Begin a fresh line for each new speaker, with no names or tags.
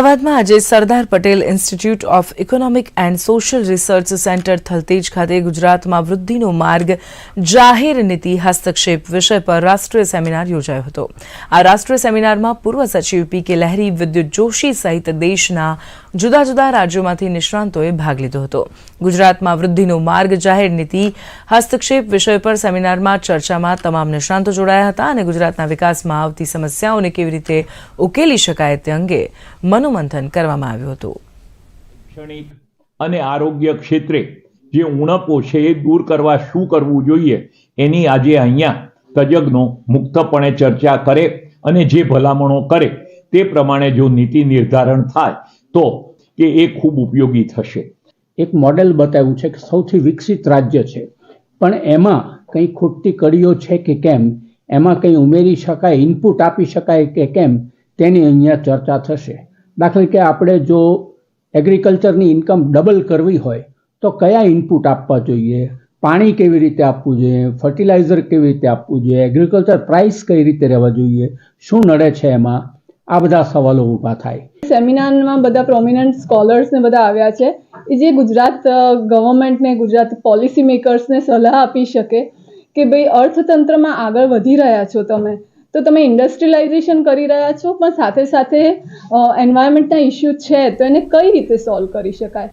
અમદાવાદમાં આજે Sardar Patel institute of economic and social research centre Thaltej ખાતે ગુજરાતમાં વૃદ્ધિનો માર્ગ જાહેર નીતિ હસ્તક્ષેપ વિષય પર રાષ્ટ્રીય સેમિનાર યોજાયો હતો। આ રાષ્ટ્રીય સેમિનારમાં પૂર્વ સચિવ પી.કે. લહેરી, વિદ્યુત જોશી સહિત દેશના જુદા જુદા રાજ્યોમાંથી નિષ્ણાંતોએ ભાગ લીધો હતો। ગુજરાતમાં વૃદ્ધિનો માર્ગ જાહેર નીતિ હસ્તક્ષેપ વિષય પર સેમિનારમાં ચર્ચામાં તમામ નિષ્ણાંતો જોડાયા હતા અને ગુજરાતના વિકાસમાં આવતી સમસ્યાઓને કેવી રીતે ઉકેલી શકાય તે અંગે મનોમંથન કરવામાં આવ્યું હતું।
શૈક્ષણિક અને આરોગ્ય ક્ષેત્રે જે ઉણપો છે એ દૂર કરવા શું કરવું જોઈએ એની આજે અહીંયા તજજ્ઞો મુક્તપણે ચર્ચા કરે અને જે ભલામણો કરે તે પ્રમાણે જો નીતિ નિર્ધારણ થાય તો કે એ ખૂબ ઉપયોગી થશે।
એક મોડેલ બતાવ્યું છે કે સૌથી વિકસિત રાજ્ય છે, પણ એમાં કંઈ ખૂટતી કડીઓ છે કે કેમ, એમાં કંઈ ઉમેરી શકાય, ઇનપુટ આપી શકાય કે કેમ, તેની અહીંયા ચર્ચા થશે। દાખલા કે આપણે જો એગ્રીકલ્ચરની ઇન્કમ ડબલ કરવી હોય તો કયા ઇનપુટ આપવા જોઈએ, પાણી કેવી રીતે આપવું જોઈએ, ફર્ટિલાઇઝર કેવી રીતે આપવું જોઈએ, એગ્રીકલ્ચર પ્રાઇસ કઈ રીતે રહેવા જોઈએ, શું નડે છે એમાં, આ બધા સવાલો ઊભા થાય।
સેમિનારમાં બધા પ્રોમિનન્ટ સ્કોલર્સ ને બધા આવ્યા છે જે ગુજરાત ગવર્મેન્ટને, ગુજરાત પોલિસી મેકર્સને સલાહ આપી શકે કે ભાઈ અર્થતંત્રમાં આગળ વધી રહ્યા છો તો તમે ઇન્ડસ્ટ્રીયલાઇઝેશન કરી રહ્યા છો, પણ સાથે સાથે એન્વાયરમેન્ટના ઇસ્યુ છે તો એને કઈ રીતે સોલ્વ કરી શકાય।